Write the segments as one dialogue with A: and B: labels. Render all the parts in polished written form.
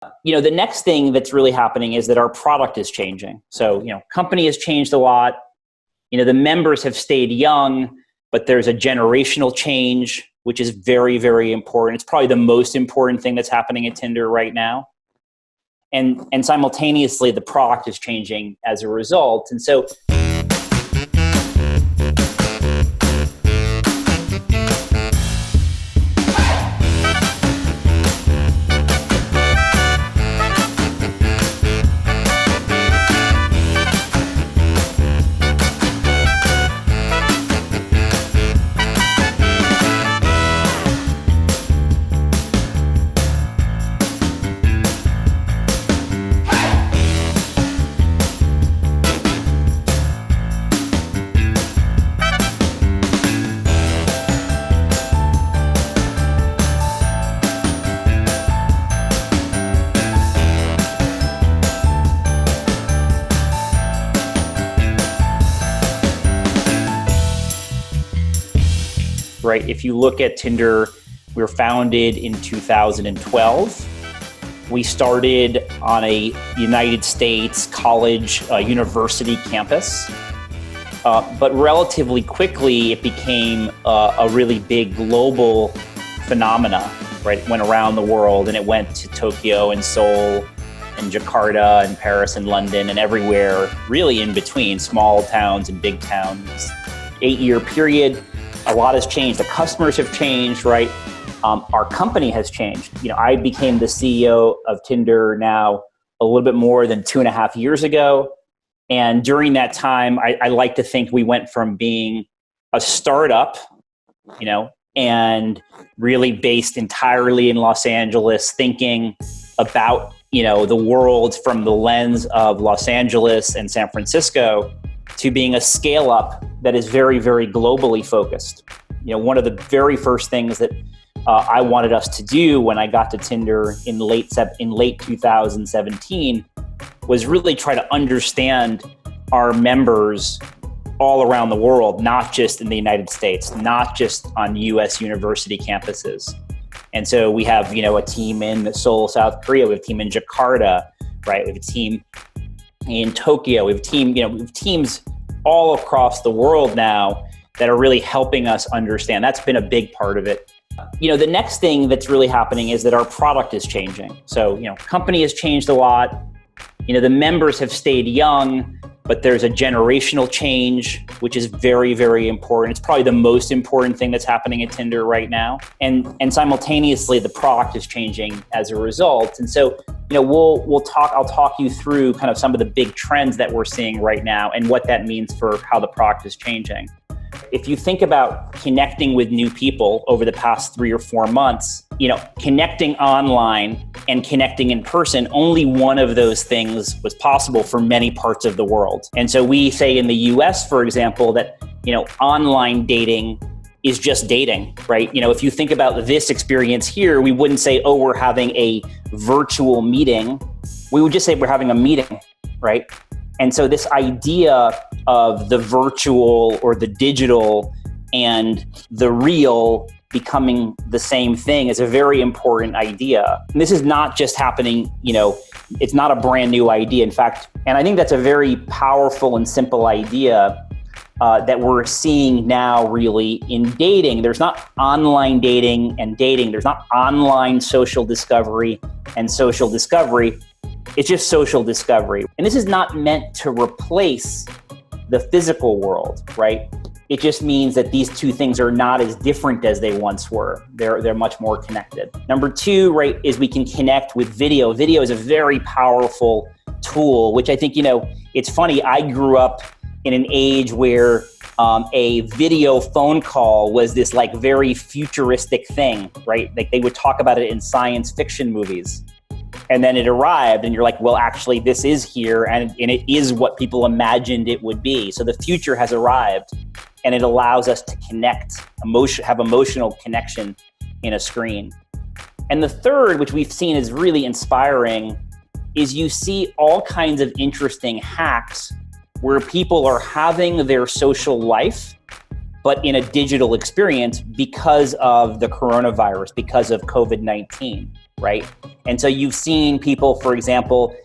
A: The next thing that's really happening is that our product is changing. So, company has changed a lot. The members have stayed young, but there's a generational change, which is very, very important. It's probably the most important thing that's happening at Tinder right now. And simultaneously, the product is changing as a result. And so right, if you look at Tinder, we were founded in 2012. We started on a United States college, university campus. But relatively quickly, it became a really big global phenomena, right? It went around the world and it went to Tokyo and Seoul and Jakarta and Paris and London and everywhere, really in between, small towns and big towns. 8-year period. A lot has changed. The customers have changed, right? Our company has changed. I became the CEO of Tinder now a little bit more than 2.5 years ago. And during that time, I like to think we went from being a startup, and really based entirely in Los Angeles, thinking about, the world from the lens of Los Angeles and San Francisco, to being a scale-up that is very, very globally focused. One of the very first things that I wanted us to do when I got to Tinder in late 2017 was really try to understand our members all around the world, not just in the United States, not just on US university campuses. And so we have, a team in Seoul, South Korea, we have a team in Jakarta, right? We have a team in Tokyo, we have teams all across the world now that are really helping us understand. That's been a big part of it. The next thing that's really happening is that our product is changing. So, company has changed a lot. The members have stayed young, but there's a generational change, which is very, very important. It's probably the most important thing that's happening at Tinder right now. And simultaneously, the product is changing as a result. And so, I'll talk you through kind of some of the big trends that we're seeing right now and what that means for how the product is changing. If you think about connecting with new people over the past 3 or 4 months, connecting online and connecting in person, only one of those things was possible for many parts of the world. And so we say in the US, for example, that, online dating is just dating, right? If you think about this experience here, we wouldn't say, oh, we're having a virtual meeting. We would just say we're having a meeting, right? And so this idea of the virtual or the digital and the real becoming the same thing is a very important idea. And this is not just happening, it's not a brand new idea. In fact, and I think that's a very powerful and simple idea that we're seeing now really in dating. There's not online dating and dating. There's not online social discovery and social discovery. It's just social discovery. And this is not meant to replace the physical world, right? It just means that these two things are not as different as they once were. They're much more connected. Number 2, right, is we can connect with video. Video is a very powerful tool, which I think, it's funny. I grew up in an age where a video phone call was this like very futuristic thing, right? Like they would talk about it in science fiction movies. And then it arrived and you're like, well, actually this is here and it is what people imagined it would be. So the future has arrived and it allows us to connect, have emotional connection in a screen. And the third, which we've seen is really inspiring, is you see all kinds of interesting hacks where people are having their social life, but in a digital experience because of the coronavirus, because of COVID-19. right? And so you've seen people, for example,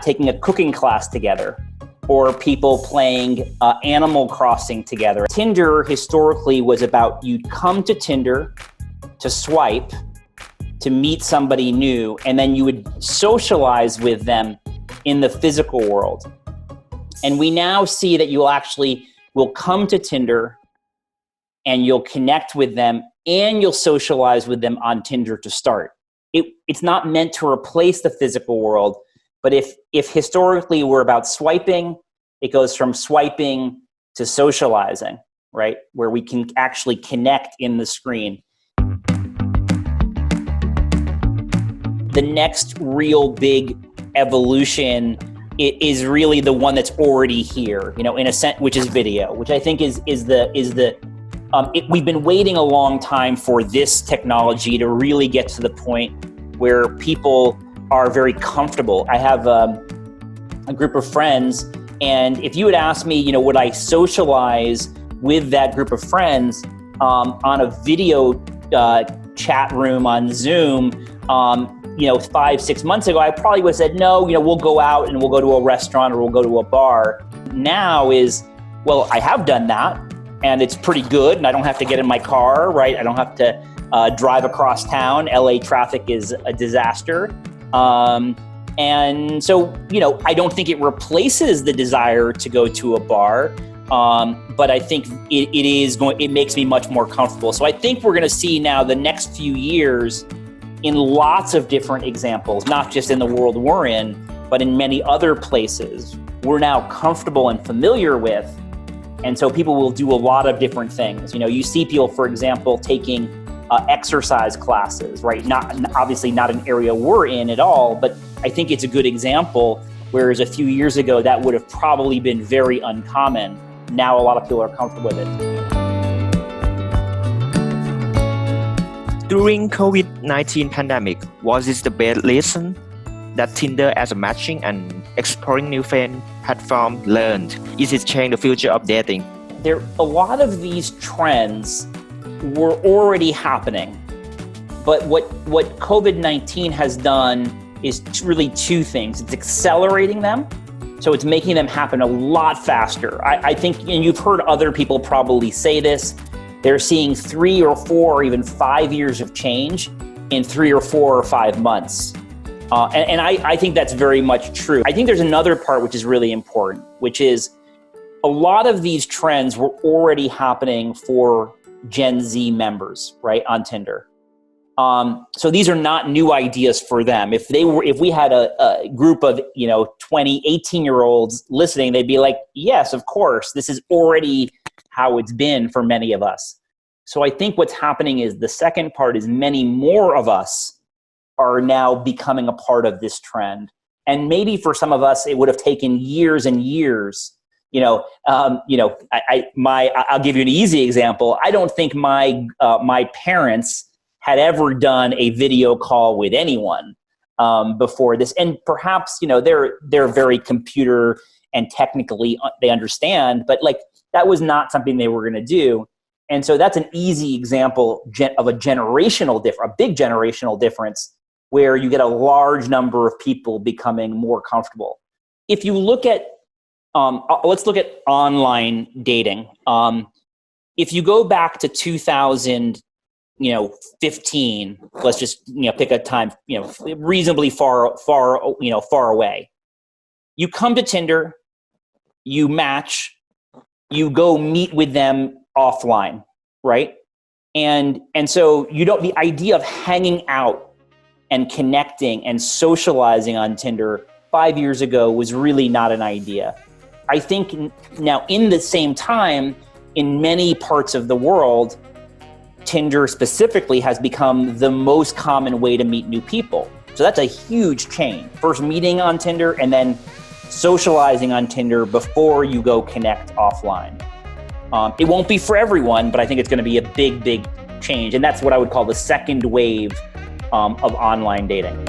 A: taking a cooking class together, or people playing Animal Crossing together. Tinder historically was about you'd come to Tinder to swipe, to meet somebody new, and then you would socialize with them in the physical world. And we now see that you actually will come to Tinder and you'll connect with them and you'll socialize with them on Tinder to start. It's not meant to replace the physical world, but if historically we're about swiping, it goes from swiping to socializing, right? Where we can actually connect in the screen. The next real big evolution is really the one that's already here, in a sense, which is video, which I think we've been waiting a long time for this technology to really get to the point where people are very comfortable. I have a group of friends, and if you had asked me, would I socialize with that group of friends on a video chat room on Zoom, 5-6 months ago, I probably would have said, no, we'll go out and we'll go to a restaurant or we'll go to a bar. Now well, I have done that and it's pretty good and I don't have to get in my car, right? I don't have to drive across town. LA traffic is a disaster. And so, I don't think it replaces the desire to go to a bar, but I think it makes me much more comfortable. So I think we're going to see now the next few years in lots of different examples, not just in the world we're in, but in many other places, we're now comfortable and familiar with. And so people will do a lot of different things. You see people, for example, taking exercise classes, right? Obviously not an area we're in at all, but I think it's a good example, whereas a few years ago, that would have probably been very uncommon. Now a lot of people are comfortable with it.
B: During COVID-19 pandemic, was this the best lesson that Tinder as a matching and exploring new friend platform learned? Is it change the future of dating?
A: A lot of these trends were already happening, but what COVID-19 has done is really two things. It's accelerating them, so it's making them happen a lot faster. I think, and you've heard other people probably say this, they're seeing 3 or 4 or even 5 years of change in 3 or 4 or 5 months. And I think that's very much true. I think there's another part which is really important, which is a lot of these trends were already happening for Gen Z members, right, on Tinder. So these are not new ideas for them. If we had a group of 20, 18-year-olds listening, they'd be like, yes, of course, this is already how it's been for many of us. So I think what's happening is the second part is many more of us are now becoming a part of this trend. And maybe for some of us, it would have taken years and years. I'll give you an easy example. I don't think my parents had ever done a video call with anyone before this. And perhaps, they're very computer and technically they understand, but that was not something they were going to do. And so that's an easy example of a big generational difference where you get a large number of people becoming more comfortable. If you look at, let's look at online dating. If you go back to 2015, let's just, pick a time, reasonably far away. You come to Tinder, you match, you go meet with them offline, right? And so the idea of hanging out and connecting and socializing on Tinder 5 years ago was really not an idea. I think now in the same time, in many parts of the world, Tinder specifically has become the most common way to meet new people. So that's a huge change. First meeting on Tinder and then socializing on Tinder before you go connect offline. It won't be for everyone, but I think it's going to be a big, big change. And that's what I would call the second wave of online dating.